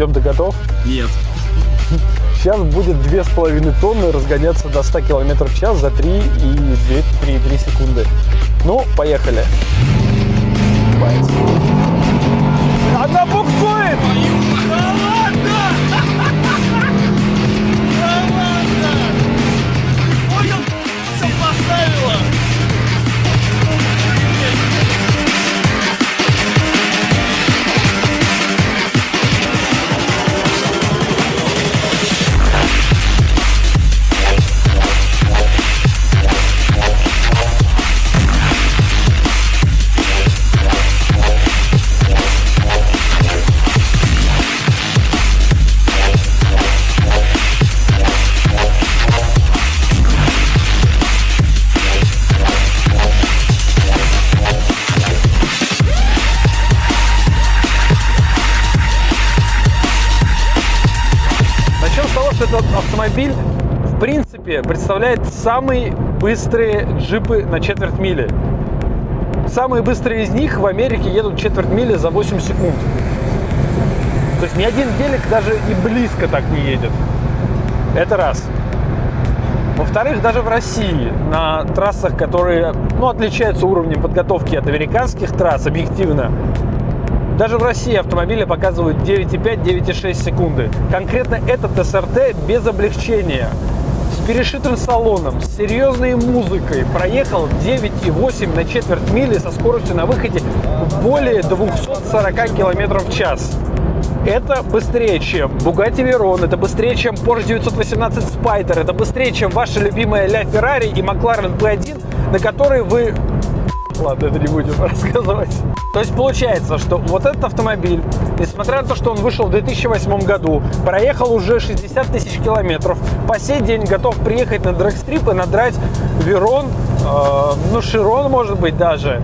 Артем, ты готов? Нет. Сейчас будет 2,5 тонны разгоняться до 100 км в час за 3,3 секунды. Ну, поехали. Она буксует! Да ладно! Да ладно! Понял? Все поставила! Этот автомобиль, в принципе, представляет самые быстрые джипы на четверть мили. Самые быстрые из них в Америке едут четверть мили за 8 секунд. То есть ни один велик даже и близко так не едет. Это раз. Во-вторых, даже в России на трассах, которые отличаются уровнем подготовки от американских трасс, объективно, даже в России автомобили показывают 9,5-9,6 секунды. Конкретно этот СРТ без облегчения, с перешитым салоном, с серьезной музыкой проехал 9,8 на четверть мили со скоростью на выходе более 240 км в час. Это быстрее, чем Bugatti Veyron, это быстрее, чем Porsche 918 Spider, это быстрее, чем ваша любимая Ля Феррари и McLaren P1, на которой вы... Ладно, это не будем рассказывать. То есть получается, что вот этот автомобиль, несмотря на то, что он вышел в 2008 году, проехал уже 60 тысяч километров, по сей день готов приехать на дрэгстрип и надрать Veyron, Chiron, может быть, даже,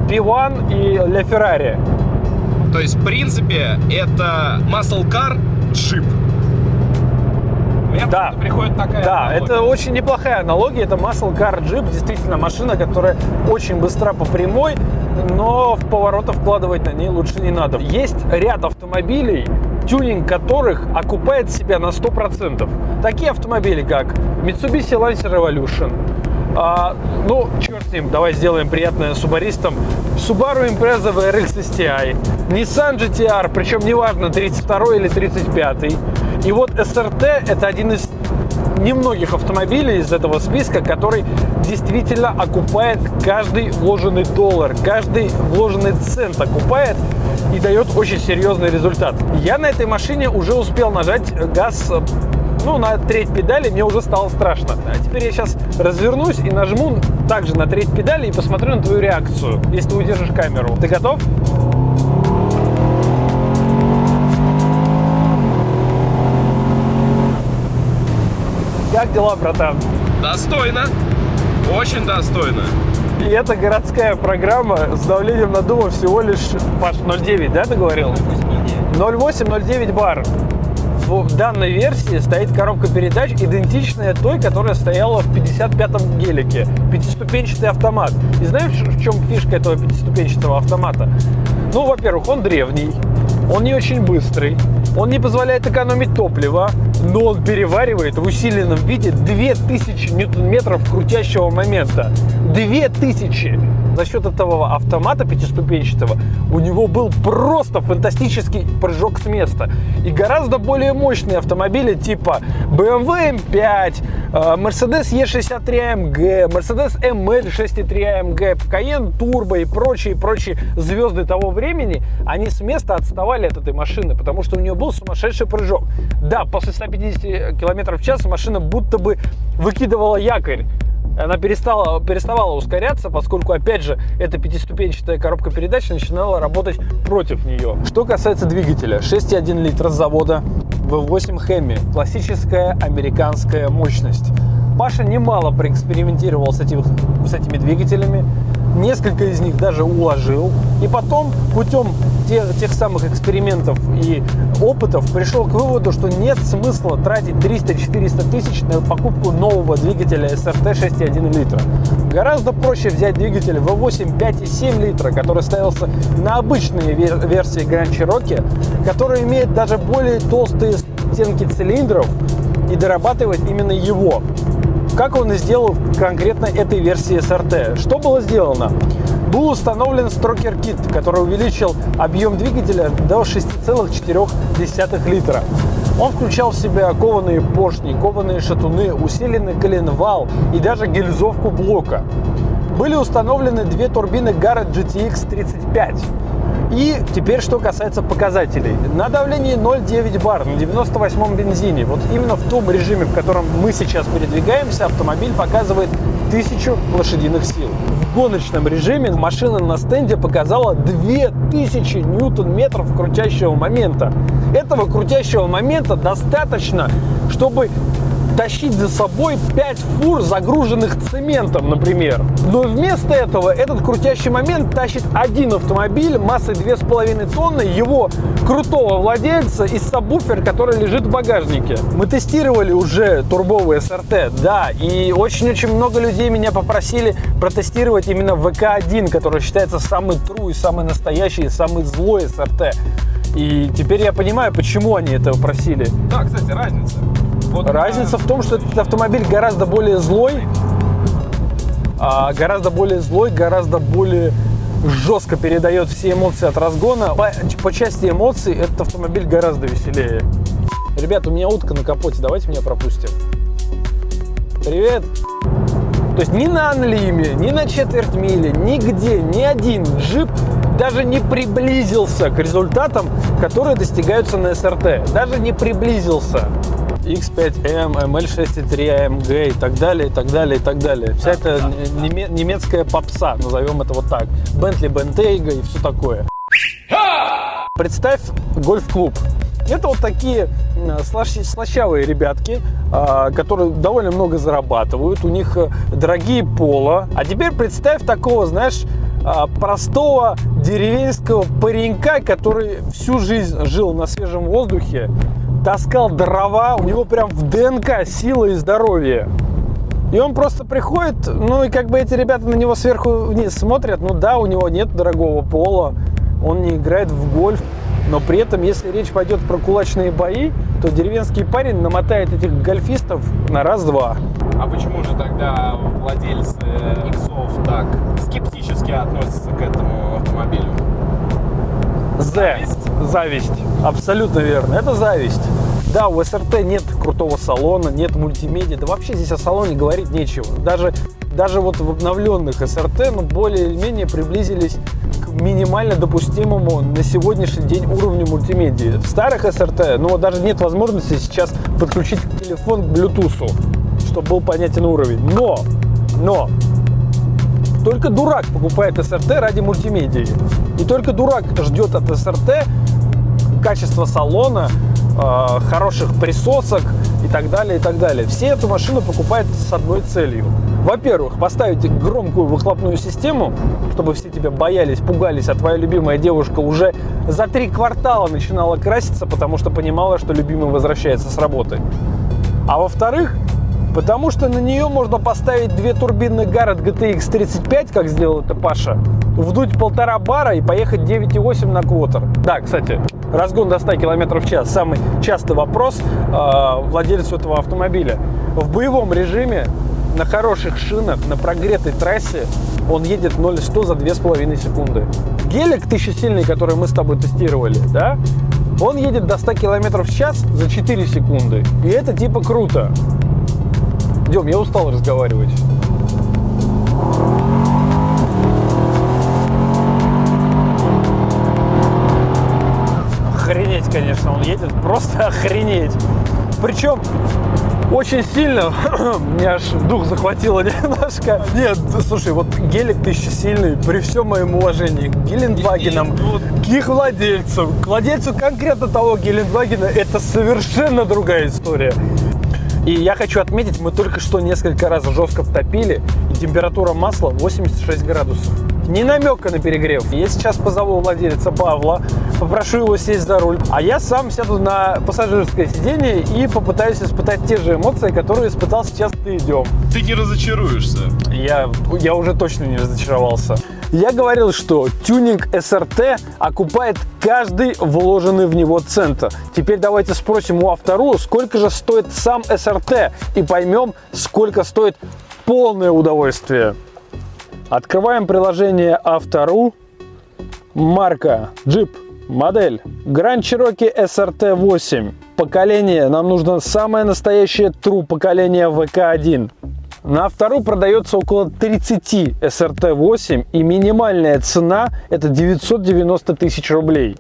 P1 и Ля Феррари. То есть, в принципе, это muscle car джип. Да, приходит такая аналогия. Это очень неплохая аналогия. Это muscle car Jeep, действительно машина, которая очень быстра по прямой, но в повороты вкладывать на ней лучше не надо. Есть ряд автомобилей, тюнинг которых окупает себя на 100%. Такие автомобили, как Mitsubishi Lancer Evolution, черт с ним, давай сделаем приятное субаристам, Subaru Impreza VRX STI, Nissan GT-R, причем неважно 32 или 35. И вот SRT это один из немногих автомобилей из этого списка, который действительно окупает каждый вложенный доллар, каждый вложенный цент окупает и дает очень серьезный результат. Я на этой машине уже успел нажать газ на треть педали, мне уже стало страшно. А теперь я сейчас развернусь и нажму также на треть педали и посмотрю на твою реакцию, если ты удержишь камеру. Ты готов? Как дела, братан? Достойно. Очень достойно. И это городская программа с давлением наддува всего лишь, Паш, 0,9, да, ты говорил? 0,8-0,9 бар. В данной версии стоит коробка передач, идентичная той, которая стояла в 55-м гелике. Пятиступенчатый автомат. И знаешь, в чем фишка этого пятиступенчатого автомата? Во-первых, он древний, он не очень быстрый, он не позволяет экономить топливо, но он переваривает в усиленном виде 2000 ньютон-метров крутящего момента. 2000! За счет этого автомата пятиступенчатого у него был просто фантастический прыжок с места. И гораздо более мощные автомобили типа BMW M5, Mercedes E63 AMG, Mercedes ML 6.3 AMG, Cayenne Turbo и прочие звезды того времени, они с места отставали от этой машины, потому что у нее был сумасшедший прыжок. Да, после 150 км в час машина будто бы выкидывала якорь. Она переставала ускоряться, поскольку, опять же, эта пятиступенчатая коробка передач начинала работать против нее. Что касается двигателя, 6,1 литра с завода, V8 Hemi, классическая американская мощность. Паша немало проэкспериментировал с этими двигателями. несколько из них даже уложил. И потом путем тех самых экспериментов и опытов пришел к выводу, что нет смысла тратить 300-400 тысяч на покупку нового двигателя SRT 6,1 литра. Гораздо проще взять двигатель V8 5,7 литра, который ставился на обычные версии Grand Cherokee, который имеет даже более толстые стенки цилиндров, и дорабатывать именно его. Как он и сделал конкретно этой версии SRT. Что было сделано? Был установлен строкер-кит, который увеличил объем двигателя до 6,4 литра. Он включал в себя кованые поршни, кованые шатуны, усиленный коленвал и даже гильзовку блока. Были установлены две турбины Garrett GTX 35. И теперь, что касается показателей. На давлении 0,9 бар на 98-м бензине, вот именно в том режиме, в котором мы сейчас передвигаемся, автомобиль показывает 1000 лошадиных сил. В гоночном режиме машина на стенде показала 2000 ньютон-метров крутящего момента. Этого крутящего момента достаточно, чтобы тащить за собой 5 фур, загруженных цементом, например. Но вместо этого этот крутящий момент тащит один автомобиль массой 2,5 тонны, его крутого владельца и сабвуфер, который лежит в багажнике. Мы тестировали уже турбовый SRT, да, и очень-очень много людей меня попросили протестировать именно VK1, который считается самый true и самый настоящий, и самый злой SRT. И теперь я понимаю, почему они этого просили. Да, кстати, разница. Вот разница в том, что этот автомобиль гораздо более злой, гораздо более жестко передает все эмоции от разгона. По части эмоций этот автомобиль гораздо веселее. Ребят, у меня утка на капоте, давайте меня пропустим. Привет! То есть ни на анлиме, ни на четверть мили, нигде, ни один джип даже не приблизился к результатам, которые достигаются на SRT. Даже не приблизился. X5M, ML6.3 AMG и так далее, и так далее, и так далее. Вся эта немецкая попса, назовем это вот так. Bentley Bentayga и все такое. Представь гольф-клуб. Это вот такие слащавые ребятки, которые довольно много зарабатывают, у них дорогие поло. А теперь представь такого, знаешь, простого деревенского паренька, который всю жизнь жил на свежем воздухе, таскал дрова, у него прям в ДНК сила и здоровье. И он просто приходит, ну и как бы эти ребята на него сверху вниз смотрят, ну да, у него нет дорогого пола, он не играет в гольф, но при этом, если речь пойдет про кулачные бои, то деревенский парень намотает этих гольфистов на раз-два. А почему же тогда владельцы иксов так скептически относятся к этому автомобилю? Зависть. Абсолютно верно. Это зависть. Да, у SRT нет крутого салона, нет мультимедиа. Да вообще здесь о салоне говорить нечего. Даже вот в обновленных SRT, ну, более или менее приблизились к минимально допустимому на сегодняшний день уровню мультимедиа. В старых SRT, ну, даже нет возможности сейчас подключить телефон к Bluetooth, чтобы был понятен уровень. Но только дурак покупает SRT ради мультимедии. И только дурак ждет от SRT качества салона, хороших присосок и так далее, и так далее. Все эту машину покупают с одной целью. Во-первых, поставить громкую выхлопную систему, чтобы все тебя боялись, пугались, а твоя любимая девушка уже за 3 квартала начинала краситься, потому что понимала, что любимый возвращается с работы. А во-вторых, потому что на нее можно поставить 2 турбины Garrett GTX 35, как сделал это Паша, вдуть 1,5 бара и поехать 9,8 на квотер. Да, кстати, разгон до 100 км в час. Самый частый вопрос владельцу этого автомобиля. В боевом режиме, на хороших шинах, на прогретой трассе он едет 0-100 за 2,5 секунды. Гелик 1000-сильный, который мы с тобой тестировали, да, он едет до 100 км в час за 4 секунды. И это типа круто. Идем, я устал разговаривать. Охренеть, конечно, он едет, просто охренеть. Причем очень сильно, меня аж дух захватило немножко. Нет, слушай, вот гелик 1000-сильный, при всем моем уважении к Гелендвагенам, к их владельцу, к владельцу конкретно того Гелендвагена, это совершенно другая история. И я хочу отметить, мы только что несколько раз жестко втопили, и температура масла 86 градусов. Ни намека на перегрев. Я сейчас позову владельца Павла, попрошу его сесть за руль, а я сам сяду на пассажирское сиденье и попытаюсь испытать те же эмоции, которые испытал сейчас ты, идем. Ты не разочаруешься. Я уже точно не разочаровался. Я говорил, что тюнинг СРТ окупает каждый вложенный в него цент. Теперь давайте спросим у Автору, сколько же стоит сам СРТ, и поймем, сколько стоит полное удовольствие. Открываем приложение Автору. Марка Jeep, модель Grand Cherokee SRT 8. Поколение, нам нужно самое настоящее True поколение VK1. На Автору продается около 30 SRT 8, и минимальная цена это 990 тысяч рублей.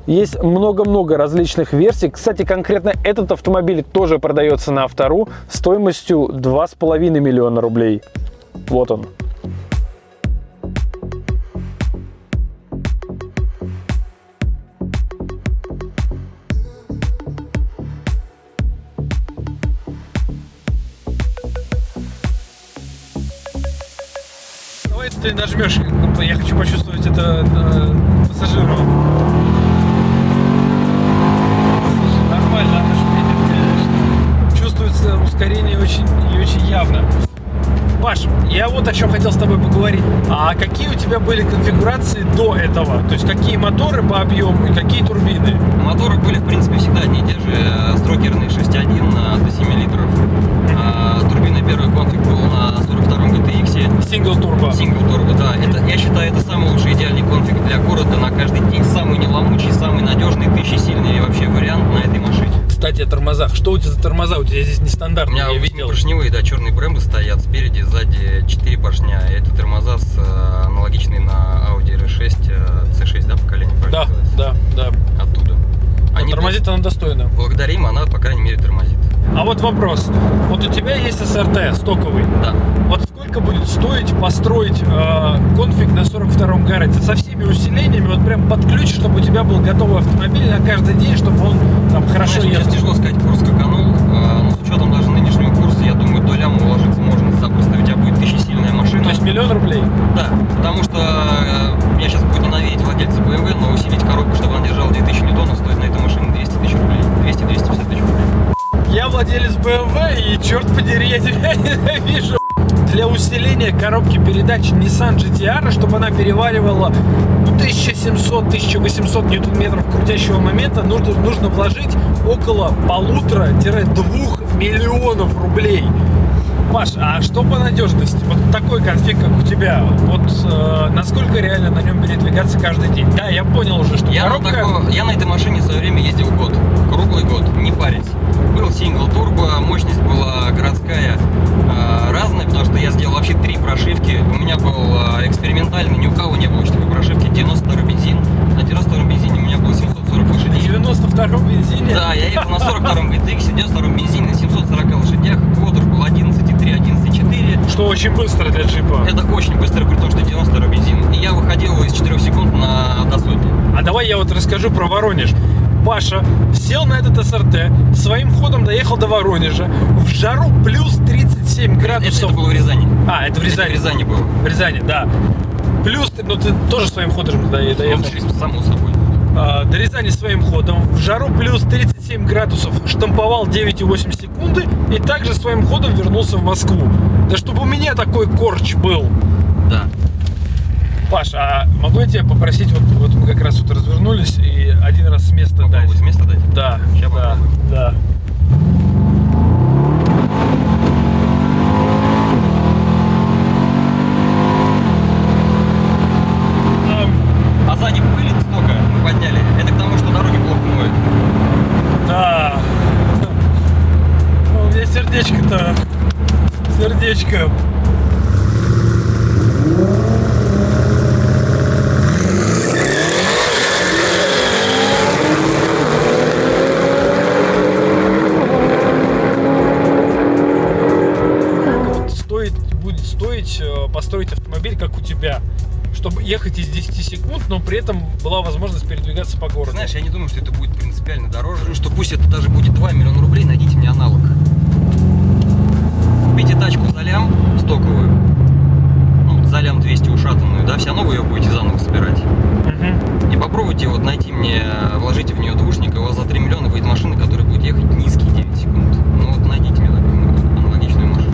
Есть много-много различных версий. Кстати, конкретно этот автомобиль тоже продается на Автору стоимостью 2,5 миллиона рублей. Вот он. Давай ты нажмешь, я хочу почувствовать это пассажиру. Нормально, оно шпилит, конечно. Чувствуется ускорение очень явно. Паш, я вот о чем хотел с тобой поговорить. А какие у тебя были конфигурации до этого? То есть какие моторы по объему и какие турбины? Моторы были, в принципе, всегда одни и те же. Строкерные 6.1 до 7 литров. Турбина первый конфиг был на 42-м GTX. Сингл турбо. Сингл турбо, да. Я считаю, это самый лучший идеальный конфиг для города на каждый день. Самый неломучий, самый надежный, тысячесильный вообще вариант на этой машине. Кстати, о тормозах. Что у тебя за тормоза? У тебя здесь У нестандартные, меня я видел. поршневые, да, черные брэмбы стоят спереди, сзади 4 поршня. Это тормоза аналогичные на Audi R6 C6, да, поколение, Да, правильно сказать? да. Оттуда. Но тормозит она достойно. Благодаря им она, по крайней мере, тормозит. А вот вопрос. Вот у тебя есть СРТ стоковый. Да. Вот сколько будет стоить построить конфиг на 42-м гараде со всеми усилениями, вот прям под ключ, чтобы у тебя был готовый автомобиль на каждый день, чтобы он там хорошо Знаешь, ехал? сейчас тяжело сказать, курс скаканул, но с учетом даже нынешнего курса, я думаю, до ляма уложиться можно запросто, у тебя будет тысячесильная машина. То есть 1 000 000 рублей? Да, потому что я сейчас буду ненавидеть владельца BMW, но усилить коробку, чтобы она держала 2000 ньютонов, стоит на этой машине 200 тысяч рублей, 200-250 тысяч рублей. Я владелец BMW, и черт подери, я тебя ненавижу. Для усиления коробки передач Nissan GT-R, чтобы она переваривала 1700-1800 ньютон-метров крутящего момента, нужно вложить около 1,5–2 миллионов рублей. Паш, а что по надежности? Вот такой конфиг, как у тебя, вот насколько реально на нем передвигаться каждый день? Да, я понял уже, что коробка... Я на этой машине в свое время ездил год, круглый год, не парить. Был сингл турбо, мощность была городская разная, потому что я сделал вообще 3 прошивки. У меня был экспериментальный, ни у кого не было такой прошивки, 92-й бензин. На 92-м бензине у меня было 740 лошадей. На 92-м бензине? Да, я ехал на 42-м GTX, 92-м бензине, на 740 лошадях, квотер был 11,3, 11,4. Что очень быстро для джипа. Это очень быстро, при том, что 92-й бензин. И я выходил из 4 секунд до сотни. А давай я вот расскажу про Воронеж. Паша сел на этот СРТ, своим ходом доехал до Воронежа, в жару плюс 37 градусов. Это было в Рязани. А, это в Рязани. Это в Рязани было. В Рязани, да. Плюс, ну ты тоже своим ходом доехал. Само собой. До Рязани своим ходом, в жару плюс 37 градусов, штамповал 9,8 секунды и также своим ходом вернулся в Москву. Да чтобы у меня такой корч был. Да. Паш, а могу я тебя попросить, вот мы как раз вот развернулись и один раз с места дать? Попробуй с места дать? Да. Сейчас попробуем. Да. А сзади пыли столько мы подняли. Это к тому, что дороги плохо моют. Да. У меня сердечко-то. Сердечко. Будет стоить построить автомобиль, как у тебя, чтобы ехать из 10 секунд, но при этом была возможность передвигаться по городу. Знаешь, я не думаю, что это будет принципиально дороже. Что пусть это даже будет 2 миллиона рублей, найдите мне аналог. купите тачку за лям стоковую, ну, за лям 200 ушатанную, да, все равно вы ее будете заново собирать. И попробуйте вот найти мне, вложите в нее двушник, и у вас за 3 миллиона будет машина, которая будет ехать низкие 9 секунд. Ну вот найдите мне такую аналогичную машину.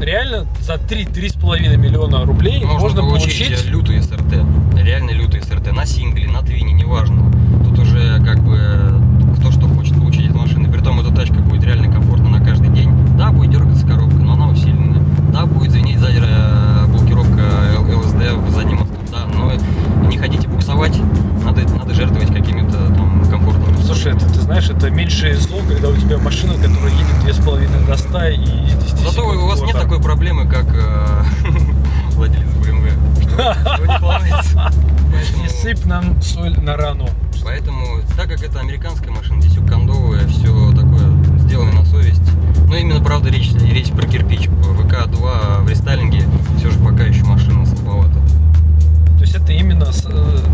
Реально за 3-3,5 миллиона рублей можно получить лютую СРТ. Реально лютую СРТ. На сингле, на твине, неважно. Тут уже как бы кто что хочет получить от машины. Притом эта тачка будет реально комфортна на каждый день. Да, будет дергаться коробка, но она усиленная. Да, будет звенеть сзади блокировка ЛСД в заднем мосту. Да, но не хотите буксовать, надо жертвовать какими-то там комфортными. Слушай, ты знаешь, это меньшее зло, когда у тебя машина, которая едет 2,5 до 100 и из 10 Зато секунд у вас нет вот такой проблемы, как владелец BMW, что его не плавается. Не сыпь нам соль на рану. Поэтому, так как это американская машина, здесь кондовая, все такое сделано на совесть. Но именно, правда, речь про кирпич. ВК-2 в рестайлинге все же пока еще машина слабовата. То есть это именно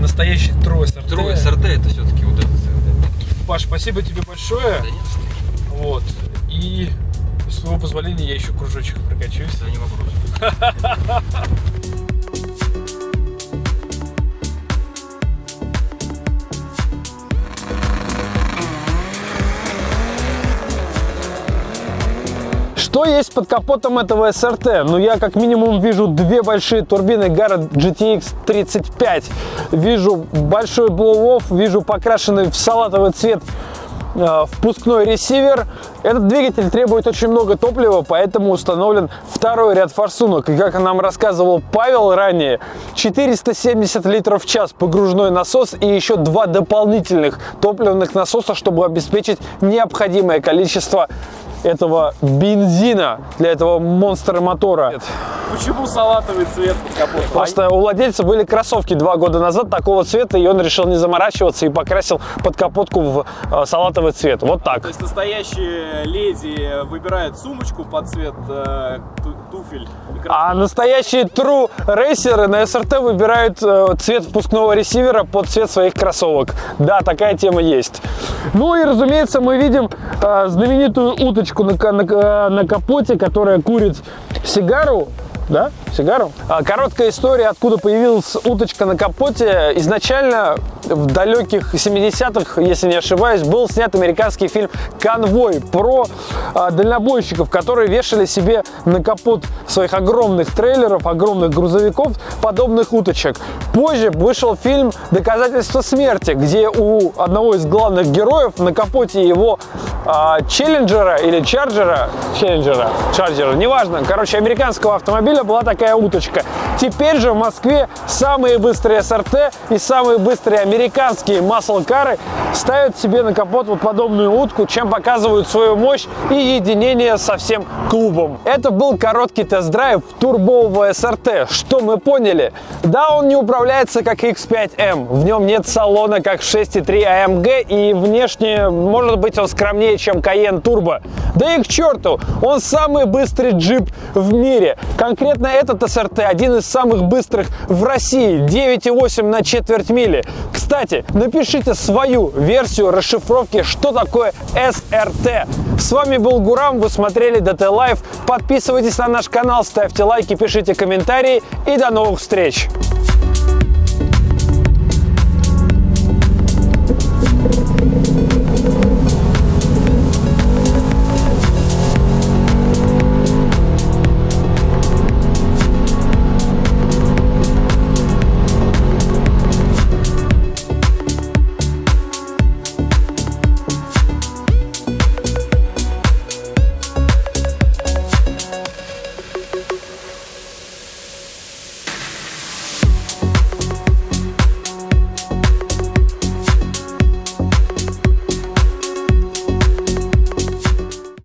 настоящий True SRT. True SRT это все-таки вот этот SRT. Паш, спасибо тебе большое. Да нет, что? Вот. И с твоего позволения я еще кружочек прокачусь. Да не вопрос. Что есть под капотом этого SRT? Ну, я как минимум вижу две большие турбины Garrett GTX 35. Вижу большой blow-off, вижу покрашенный в салатовый цвет впускной ресивер. Этот двигатель требует очень много топлива, поэтому установлен второй ряд форсунок. И как нам рассказывал Павел ранее, 470 литров в час погружной насос и еще два дополнительных топливных насоса, чтобы обеспечить необходимое количество этого бензина для этого монстра мотора. Почему салатовый цвет под капотом? Просто у владельца были кроссовки 2 года назад такого цвета, и он решил не заморачиваться и покрасил под капотку в салатовый цвет. Вот так. То есть настоящие леди выбирают сумочку под цвет туфель. А настоящие true рейсеры на SRT выбирают цвет впускного ресивера под цвет своих кроссовок. Да, такая тема есть. Ну и, разумеется, мы видим знаменитую уточку на капоте, которая курит сигару. Да? Сигару? Короткая история, откуда появилась уточка на капоте. Изначально в далеких 70-х, если не ошибаюсь, был снят американский фильм «Конвой» про дальнобойщиков, которые вешали себе на капот своих огромных трейлеров, огромных грузовиков подобных уточек. Позже вышел фильм «Доказательство смерти», где у одного из главных героев на капоте его Челленджера или Чарджера, неважно, короче, американского автомобиля была такая уточка. Теперь же в Москве самые быстрые СРТ и самые быстрые американские маслкары ставят себе на капот вот подобную утку, чем показывают свою мощь и единение со всем клубом. Это был короткий тест-драйв турбового СРТ. Что мы поняли? Да, он не управляется как X5M, в нем нет салона как 6.3 AMG, и внешне, может быть, он скромнее, чем Cayenne Turbo. Да и к черту, он самый быстрый джип в мире. Конкретно этот SRT один из самых быстрых в России, 9,8 на четверть мили. Кстати, напишите свою версию расшифровки, что такое SRT. С вами был Гурам, вы смотрели DT Live. Подписывайтесь на наш канал, ставьте лайки, пишите комментарии и до новых встреч!